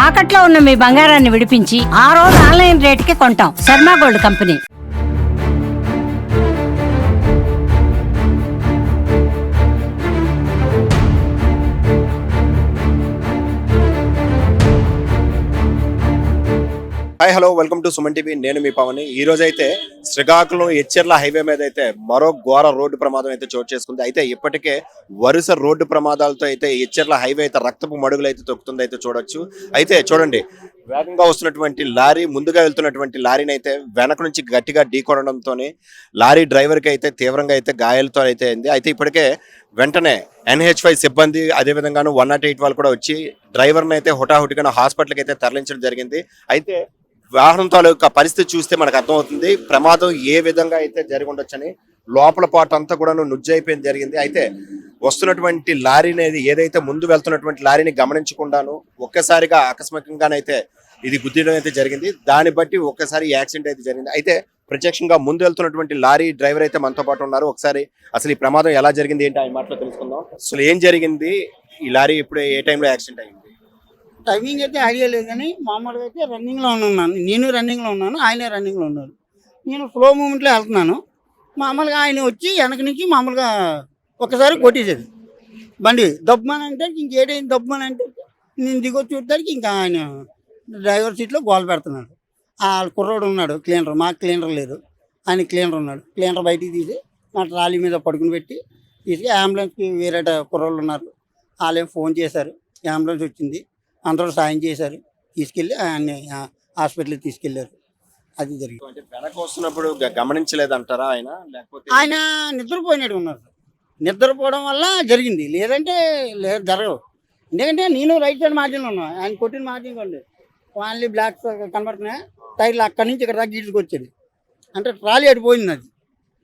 తాకట్లో ఉన్న మీ బంగారాన్ని విడిపించి ఆ రోజు ఆన్లైన్ రేటుకి కొంటాం. Sharma gold company. Hi hello welcome to Suman TV. నేను మీ పవన్. ఈ రోజు అయితే శ్రీకాకుళం ఎచ్చెర్ల హైవే మీద అయితే మరో ఘోర రోడ్డు ప్రమాదం అయితే చోటు చేసుకుంది. అయితే ఇప్పటికే వరుస రోడ్డు ప్రమాదాలతో అయితే ఎచ్చెర్ల హైవే అయితే రక్తపు మడుగులు అయితే తొక్కుతుంది అయితే చూడొచ్చు. అయితే చూడండి, వేగంగా వస్తున్నటువంటి లారీ ముందుగా వెళ్తున్నటువంటి లారీని అయితే వెనక నుంచి గట్టిగా ఢీకొనడంతో లారీ డ్రైవర్కి అయితే తీవ్రంగా అయితే గాయాలతో అయితే అయింది. అయితే ఇప్పటికే వెంటనే NH5 సిబ్బంది అదేవిధంగాను 108 వాళ్ళు కూడా వచ్చి డ్రైవర్ని అయితే హుటాహుటిగా హాస్పిటల్కి అయితే తరలించడం జరిగింది. అయితే వాహనం తాలూకా పరిస్థితి చూస్తే మనకు అర్థమవుతుంది ప్రమాదం ఏ విధంగా అయితే జరిగి ఉండొచ్చని. లోపల పాటు అంతా కూడా నుజ్జైపోయింది జరిగింది. అయితే వస్తున్నటువంటి లారీని ఏదైతే ముందు వెళ్తున్నటువంటి లారీని గమనించకుండాను ఒక్కసారిగా ఆకస్మికంగానైతే ఇది గుద్దడం అయితే జరిగింది. దాన్ని బట్టి ఒక్కసారి యాక్సిడెంట్ అయితే జరిగింది. అయితే ప్రత్యక్షంగా ముందు వెళ్తున్నటువంటి లారీ డ్రైవర్ అయితే మనతో పాటు ఉన్నారు. ఒకసారి అసలు ఈ ప్రమాదం ఎలా జరిగింది ఏంటి ఆయన మాటలో తెలుసుకుందాం. అసలు ఏం జరిగింది, ఈ లారీ ఇప్పుడు ఏ టైంలో యాక్సిడెంట్ అయింది? టైమింగ్ అయితే ఐడియా లేదు, కానీ మామూలుగా అయితే రన్నింగ్లో ఉన్నాను. నేను రన్నింగ్లో ఉన్నాను, ఆయనే రన్నింగ్లో ఉన్నారు. నేను స్లో మూమెంట్లో వెళ్తున్నాను. మామూలుగా ఆయన వచ్చి వెనక నుంచి మామూలుగా ఒకసారి కొట్టేసేది బండి. దబ్బమని అంటే ఇంకేటైంది దబ్బమని అంటే నేను దిగొచ్చి చూడటానికి ఇంకా ఆయన డ్రైవర్ సీట్లో గోల పెడుతున్నాడు. ఆ కుర్రోడు ఉన్నాడు క్లీనర్, మాకు క్లీనర్ లేదు, ఆయన క్లీనర్ ఉన్నాడు. క్లీనర్ బయటికి తీసి నా ట్రాలీ మీద పడుకుని పెట్టి తీసి అంబులెన్స్కి వేరే కుర్రోళ్ళు ఉన్నారు, వాళ్ళేం ఫోన్ చేశారు, అంబులెన్స్ వచ్చింది, అందరూ సాయం చేశారు, తీసుకెళ్ళి ఆయన్ని హాస్పిటల్కి తీసుకెళ్ళారు. అది జరిగింది. అంటే వెనక వస్తున్నప్పుడు గమనించలేదంటారా ఆయన? లేకపోతే ఆయన నిద్రపోయినట్టు ఉన్నారు. నిద్రపోవడం వల్ల జరిగింది, లేదంటే లేదు జరగవు. ఎందుకంటే నేను రైట్ సైడ్ మార్జిన్లో ఉన్నాను, ఆయన కొట్టిన మార్జిన్ కొండి ఓన్లీ బ్లాక్ కనబడుతున్నాయి. టైర్లు అక్కడి నుంచి ఇక్కడ దాకా గీడ్చుకొచ్చేది. అంటే ట్రాలీ అడిపోయింది, అది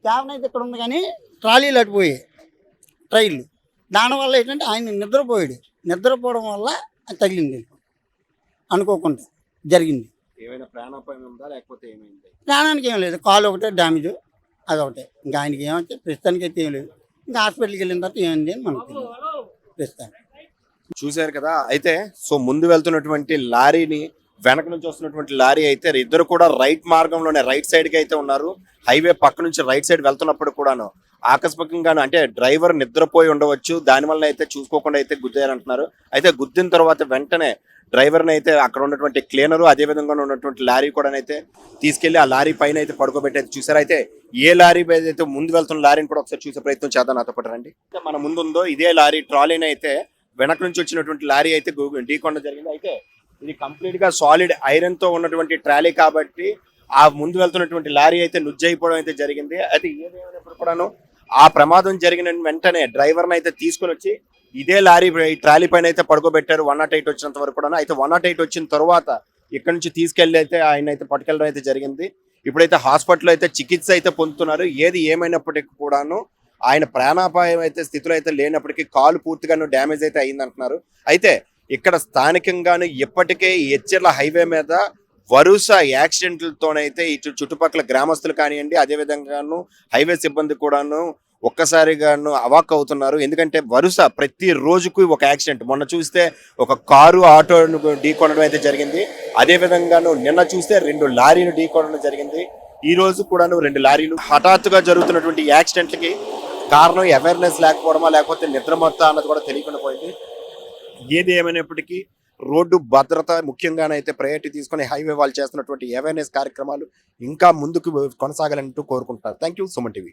క్యాబిన్ అయితే ఇక్కడ ఉంది కానీ ట్రాలీలు అడిపోయాయి టైర్లు. దానివల్ల ఏంటంటే ఆయన నిద్రపోయాడు, నిద్రపోవడం వల్ల అది తగిలింది, అనుకోకుండా జరిగింది. ఏమైనా ప్రాణాపాయం ఉందా లేకపోతే ఏమైంది? ప్రాణానికి ఏం లేదు, కాలు ఒకటే డ్యామేజ్, అదొకటే. ఇంకా ఆయనకి ఏమంటే ప్రస్తుతానికి అయితే ఏం లేదు. ఇంకా హాస్పిటల్కి వెళ్ళిన తర్వాత ఏమైంది అని మనకు తెలియదు ప్రస్తుతానికి. చూశారు కదా. అయితే సో ముందు వెళ్తున్నటువంటి లారీని వెనక నుంచి వస్తున్నటువంటి లారీ అయితే ఇద్దరు కూడా రైట్ మార్గంలోనే రైట్ సైడ్కి అయితే ఉన్నారు. హైవే పక్క నుంచి రైట్ సైడ్ వెళ్తున్నప్పుడు కూడాను ఆకస్మికంగాను అంటే డ్రైవర్ నిద్రపోయి ఉండవచ్చు, దానివల్ల అయితే చూసుకోకుండా అయితే గుద్దారంటున్నారు. అయితే గుద్దిన తర్వాత వెంటనే డ్రైవర్ని అయితే అక్కడ ఉన్నటువంటి క్లీనరు అదేవిధంగా ఉన్నటువంటి లారీ కూడా అయితే తీసుకెళ్లి ఆ లారీ పైన అయితే పడుకోబెట్టి చూసారు. అయితే ఏ లారీ అయితే ముందు వెళ్తున్న లారీని కూడా ఒకసారి చూసే ప్రయత్నం చేద్దాం, నాతో పాటు రండి. మన ముందు ఉందో ఇదే లారీ ట్రాలీని అయితే వెనక నుంచి వచ్చినటువంటి లారీ అయితే ఢీకొనడం జరిగింది. అయితే ఇది కంప్లీట్ గా సాలిడ్ ఐరన్ తో ఉన్నటువంటి ట్రాలీ కాబట్టి ఆ ముందు వెళ్తున్నటువంటి లారీ అయితే నుజ్జైపోవడం అయితే జరిగింది. అయితే ఏదేమైనప్పుడు కూడాను ఆ ప్రమాదం జరిగిన వెంటనే డ్రైవర్ని అయితే తీసుకుని వచ్చి ఇదే లారీ ట్రాలీ పైన అయితే పడుకోబెట్టారు 108 వచ్చినంత వరకు కూడా. అయితే 108 వచ్చిన తర్వాత ఇక్కడ నుంచి తీసుకెళ్లి అయితే ఆయన అయితే పట్టుకెళ్ళడం అయితే జరిగింది. ఇప్పుడైతే హాస్పిటల్ అయితే చికిత్స అయితే పొందుతున్నారు. ఏది ఏమైనప్పటికీ కూడాను ఆయన ప్రాణాపాయం అయితే స్థితిలో అయితే లేనప్పటికీ కాలు పూర్తిగాను డ్యామేజ్ అయితే అయింది అంటున్నారు. అయితే ఇక్కడ స్థానికంగాను ఇప్పటికే ఎచ్చెర్ల హైవే మీద వరుస యాక్సిడెంట్లతోనైతే ఇటు చుట్టుపక్కల గ్రామస్తులు కానివ్వండి అదేవిధంగాను హైవే సిబ్బంది కూడాను ఒక్కసారిగాను అవాక్ అవుతున్నారు. ఎందుకంటే వరుస ప్రతి రోజుకు ఒక యాక్సిడెంట్. మొన్న చూస్తే ఒక కారు ఆటోను ఢీకొనడం అయితే జరిగింది. అదేవిధంగాను నిన్న చూస్తే 2 లారీలు ఢీకొనడం జరిగింది. ఈ రోజు కూడాను 2 లారీలు. హఠాత్తుగా జరుగుతున్నటువంటి యాక్సిడెంట్లకి కారణం అవేర్నెస్ లేకపోవడమా లేకపోతే నిద్రమత్త అన్నది కూడా తెలియకుండా పోయింది. ఏది ఏమైనప్పటికీ రోడ్డు భద్రత ముఖ్యంగానైతే ప్రయారిటీ తీసుకుని హైవే వాళ్ళు చేస్తున్నటువంటి అవేర్నెస్ కార్యక్రమాలు ఇంకా ముందుకు కొనసాగాలంటూ కోరుకుంటున్నారు. Thank you, Suman TV.